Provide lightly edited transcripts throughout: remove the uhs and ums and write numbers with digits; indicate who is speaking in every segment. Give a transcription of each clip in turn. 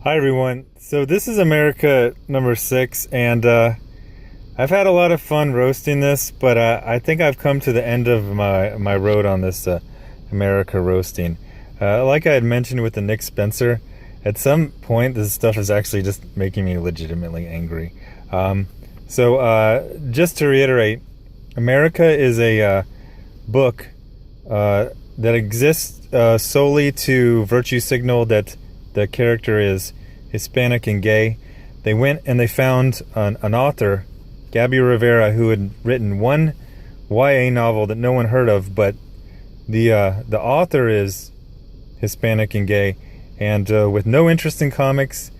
Speaker 1: Hi everyone. So this is America number 6, and I've had a lot of fun roasting this, but I think I've come to the end of my road on this America roasting. Like I had mentioned with the Nick Spencer, at some point this stuff is actually just making me legitimately angry. Just to reiterate, America is a book that exists solely to virtue signal that the character is Hispanic and gay. They went and they found an author, Gabby Rivera, who had written one YA novel that no one heard of, but the author is Hispanic and gay, and with no interest in comics,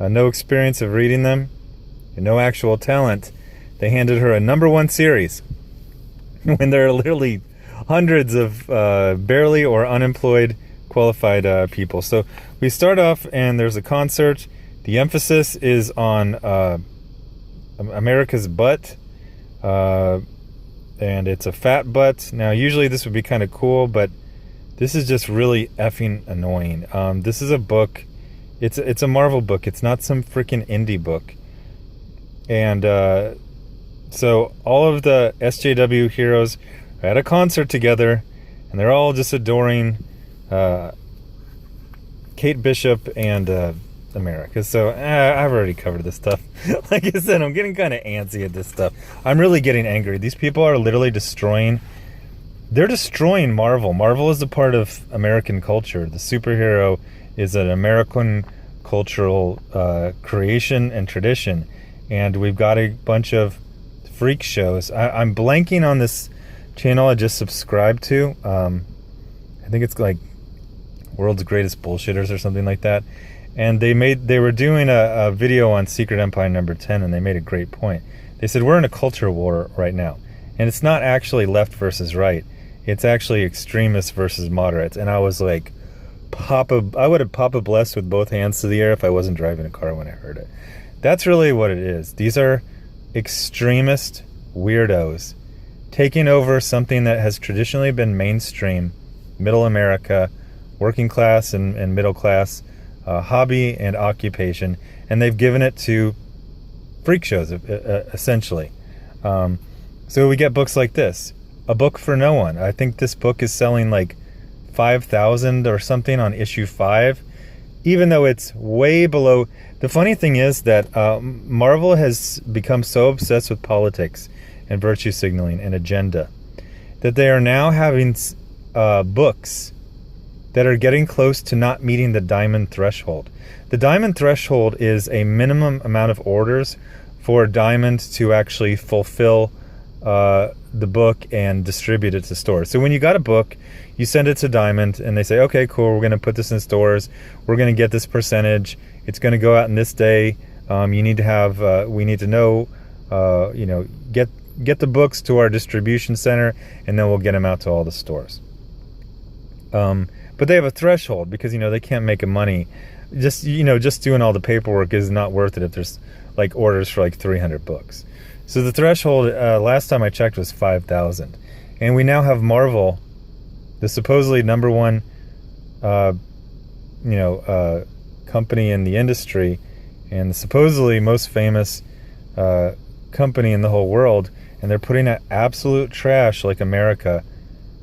Speaker 1: no experience of reading them, and no actual talent, they handed her a #1 series when there are literally hundreds of barely or unemployed qualified people. So we start off and there's a concert. The emphasis is on America's butt, and it's a fat butt. Now usually this would be kind of cool, but this is just really effing annoying. This is a book, it's a Marvel book, it's not some freaking indie book. And so all of the SJW heroes are at a concert together, and they're all just adoring Kate Bishop and America. So I've already covered this stuff. Like I said, I'm getting kind of antsy at this stuff. I'm really getting angry. These people are literally destroying Marvel. Marvel is a part of American culture. The superhero is an American cultural creation and tradition, and we've got a bunch of freak shows. I'm blanking on this channel I just subscribed to. I think it's like World's Greatest Bullshitters or something like that. And they were doing a video on Secret Empire number 10, and they made a great point. They said, we're in a culture war right now. And it's not actually left versus right. It's actually extremists versus moderates. And I was like, I would have Papa blessed with both hands to the air if I wasn't driving a car when I heard it. That's really what it is. These are extremist weirdos taking over something that has traditionally been mainstream, middle America, working class and middle class, hobby and occupation, and they've given it to freak shows, essentially. So we get books like this, A Book for No One. I think this book is selling like 5,000 or something on issue 5, even though it's way below. The funny thing is that Marvel has become so obsessed with politics and virtue signaling and agenda that they are now having books that are getting close to not meeting the diamond threshold. The diamond threshold is a minimum amount of orders for Diamond to actually fulfill the book and distribute it to stores. So when you got a book, you send it to Diamond and they say, okay, cool, we're going to put this in stores. We're going to get this percentage. It's going to go out in this day. You need to have, we need to know, get the books to our distribution center, and then we'll get them out to all the stores. But they have a threshold because, they can't make a money. Just doing all the paperwork is not worth it if there's like orders for like 300 books. So the threshold, last time I checked, was 5,000. And we now have Marvel, the supposedly #1, company in the industry, and the supposedly most famous company in the whole world, and they're putting out absolute trash like America.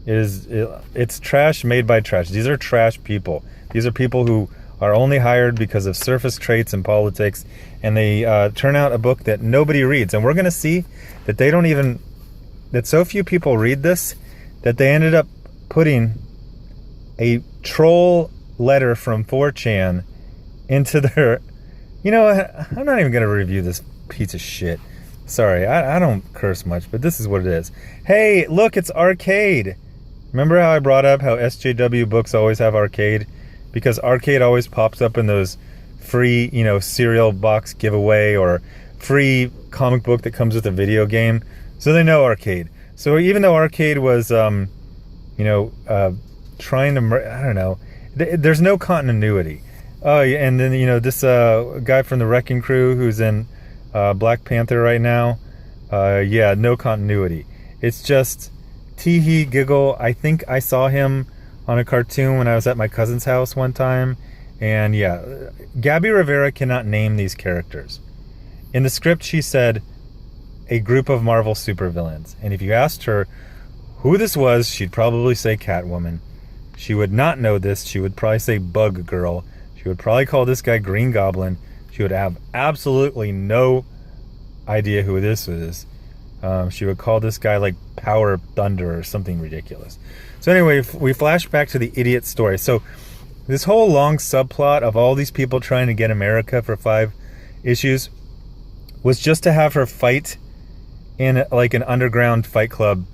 Speaker 1: It's trash made by trash. These are trash people. These are people who are only hired because of surface traits and politics, and they turn out a book that nobody reads. And we're going to see that that so few people read this, that they ended up putting a troll letter from 4chan into their... I'm not even going to review this piece of shit. Sorry, I don't curse much, but this is what it is. Hey, look, it's arcade. Remember how I brought up how SJW books always have arcade? Because arcade always pops up in those free, cereal box giveaway or free comic book that comes with a video game. So they know arcade. So even though arcade was, trying to, I don't know, there's no continuity. Oh, and then, this guy from the Wrecking Crew who's in Black Panther right now, no continuity. It's just tee-hee, giggle. I think I saw him on a cartoon when I was at my cousin's house one time, And yeah, Gabby Rivera cannot name these characters. In the script, she said a group of Marvel supervillains. And if you asked her who this was, she'd probably say Catwoman. She would not know this. She would probably say Bug Girl. She would probably call this guy Green Goblin. She would have absolutely no idea who this is. She would call this guy like Power Thunder or something ridiculous. So anyway, we flash back to the idiot story. So this whole long subplot of all these people trying to get America for 5 issues was just to have her fight in like an underground fight club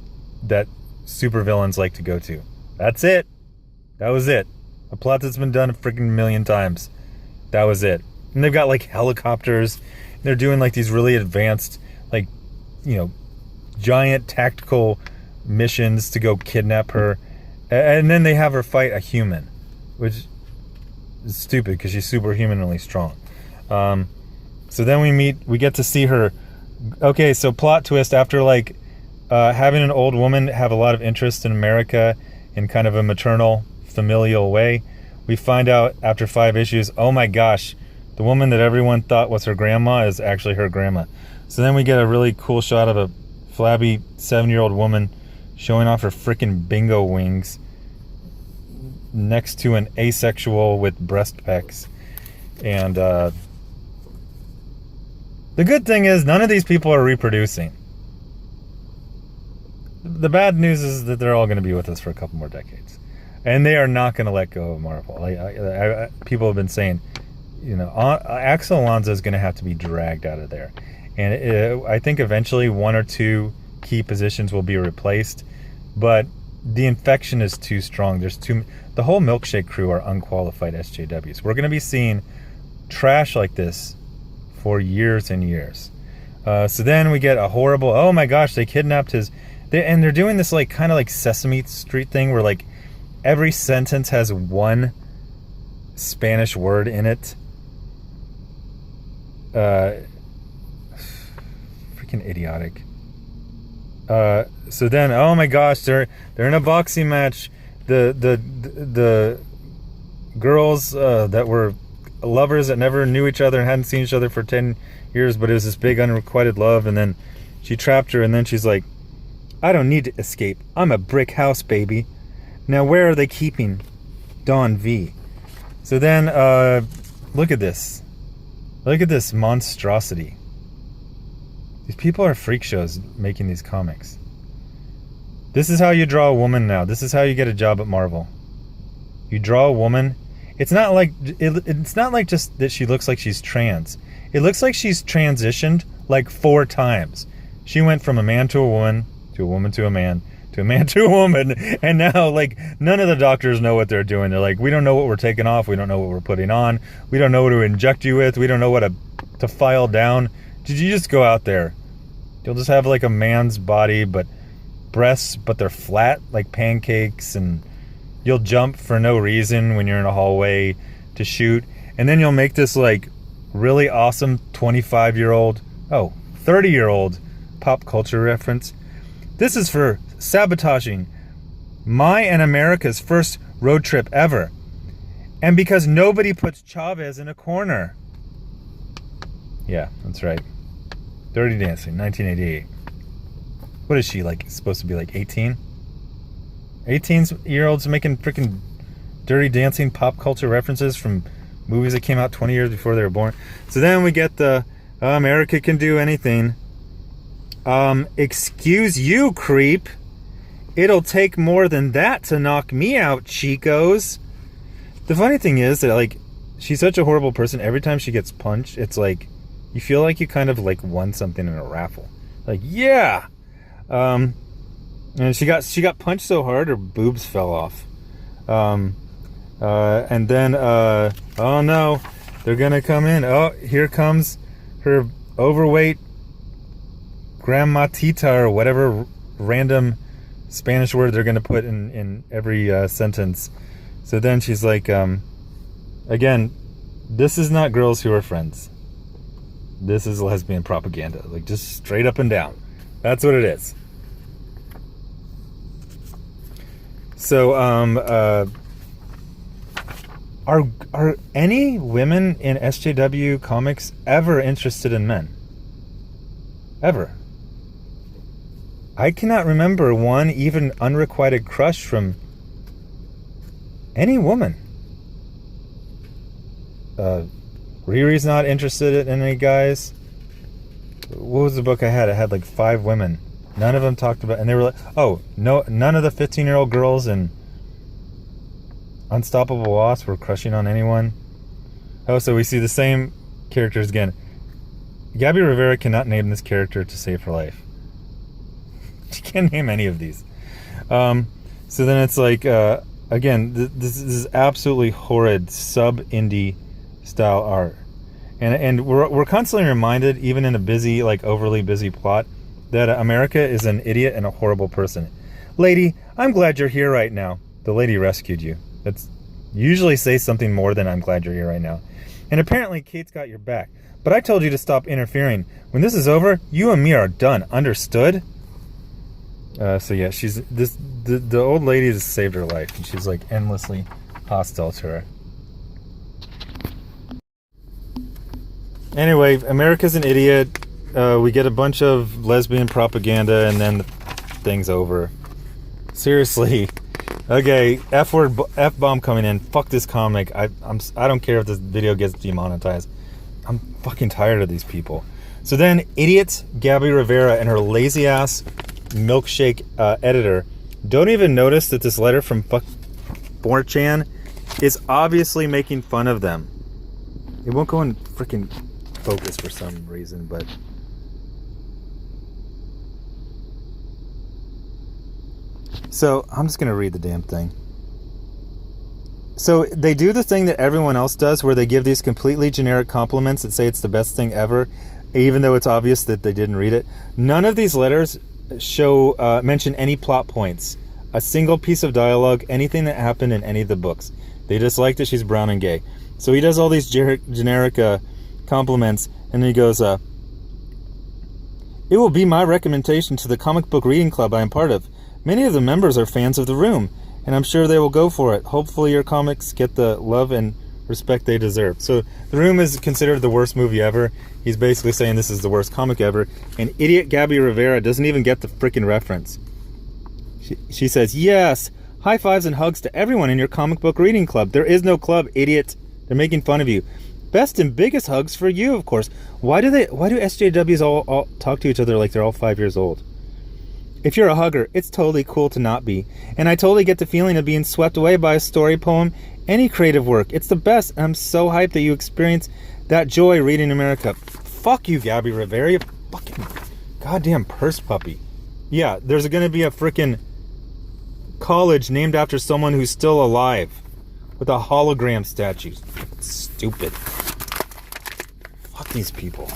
Speaker 1: that supervillains like to go to. That's it. That was it. A plot that's been done a freaking million times. That was it. And they've got like helicopters. They're doing like these really advanced, like, you know, giant tactical missions to go kidnap her. And then they have her fight a human, which is stupid because she's superhumanly strong. So then we get to see her. Okay, so plot twist, after like having an old woman have a lot of interest in America in kind of a maternal, familial way, we find out after 5 issues, oh my gosh, the woman that everyone thought was her grandma is actually her grandma. So then we get a really cool shot of a flabby 7-year-old woman showing off her freaking bingo wings next to an asexual with breast pecs. And the good thing is none of these people are reproducing. The bad news is that they're all going to be with us for a couple more decades. And they are not going to let go of Marvel. People have been saying, you know, Axel Alonso is going to have to be dragged out of there. And I think eventually 1 or 2 key positions will be replaced. But the infection is too strong. The whole milkshake crew are unqualified SJWs. We're going to be seeing trash like this for years and years. So then we get a horrible, oh my gosh, they kidnapped and they're doing this like kind of like Sesame Street thing where like every sentence has one Spanish word in it. Freaking idiotic. So then, oh my gosh, they're in a boxing match. The girls that were lovers that never knew each other and hadn't seen each other for 10 years, but it was this big unrequited love, and then she trapped her, and then she's like, I don't need to escape. I'm a brick house, baby. Now where are they keeping Dawn V? So then, look at this. Look at this monstrosity. These people are freak shows making these comics. This is how you draw a woman now. This is how you get a job at Marvel. You draw a woman. It's not like just that she looks like she's trans. It looks like she's transitioned like 4 times. She went from a man to a woman to a man to a man to a woman, and now like none of the doctors know what they're doing. They're like, we don't know what we're taking off. We don't know what we're putting on. We don't know what to inject you with. We don't know what to file down. Did you just go out there? You'll just have like a man's body, but breasts, but they're flat like pancakes, and you'll jump for no reason when you're in a hallway to shoot, and then you'll make this like really awesome 30-year-old pop culture reference. This is for sabotaging my and America's first road trip ever, and because nobody puts Chavez in a corner. Yeah, that's right. Dirty Dancing, 1988. What is she, like, supposed to be like 18? 18-year-olds making freaking Dirty Dancing pop culture references from movies that came out 20 years before they were born. So then we get the America can do anything. Excuse you, creep. It'll take more than that to knock me out, chicos. The funny thing is that, like, she's such a horrible person. Every time she gets punched, it's like, you feel like you kind of, like, won something in a raffle. Like, yeah! And she got punched so hard, her boobs fell off. And then, oh no, they're gonna come in. Oh, here comes her overweight grandma tita, or whatever random Spanish word they're gonna put in every sentence. So then she's like, again, this is not Girls Who Are Friends. This is lesbian propaganda. Like, just straight up and down. That's what it is. So, Are any women in SJW comics ever interested in men? Ever? I cannot remember one even unrequited crush from any woman. Riri's not interested in any guys. What was the book I had? I had like 5 women. None of them talked about, and they were like, oh, no, none of the 15-year-old girls in Unstoppable Wasp were crushing on anyone. Oh, so we see the same characters again. Gabby Rivera cannot name this character to save her life. She can't name any of these. So then it's like, again, this is absolutely horrid sub-indie style art. And we're constantly reminded, even in a busy, like overly busy plot, that America is an idiot and a horrible person. Lady, I'm glad you're here right now. The lady rescued you. That's usually say something more than I'm glad you're here right now. And apparently Kate's got your back. But I told you to stop interfering. When this is over, you and me are done. Understood? So yeah, the old lady just saved her life, and she's like endlessly hostile to her. Anyway, America's an idiot. We get a bunch of lesbian propaganda, and then the thing's over. Seriously. Okay, F-bomb coming in. Fuck this comic. I don't care if this video gets demonetized. I'm fucking tired of these people. So then, idiot Gabby Rivera and her lazy ass milkshake editor don't even notice that this letter from 4chan is obviously making fun of them. It won't go in freaking focus for some reason, but so I'm just gonna read the damn thing. So they do the thing that everyone else does, where they give these completely generic compliments that say it's the best thing ever, even though it's obvious that they didn't read it. None of these letters mention any plot points, a single piece of dialogue, anything that happened in any of the books. They just like that she's brown and gay. So he does all these generic compliments, and then he goes, it will be my recommendation to the comic book reading club I am part of. Many of the members are fans of The Room, and I'm sure they will go for it. Hopefully your comics get the love and respect they deserve. So The Room is considered the worst movie ever. He's basically saying this is the worst comic ever, and idiot Gabby Rivera doesn't even get the freaking reference. She says, yes, high fives and hugs to everyone in your comic book reading club. There is no club, idiot. They're making fun of you. Best and biggest hugs for you, of course. Why do SJWs all talk to each other like they're all 5 years old? If you're a hugger, it's totally cool to not be. And I totally get the feeling of being swept away by a story, poem, any creative work. It's the best, and I'm so hyped that you experience that joy reading America. Fuck you, Gabby Rivera, you fucking goddamn purse puppy. Yeah, there's going to be a freaking college named after someone who's still alive with a hologram statue. Stupid. Fuck these people.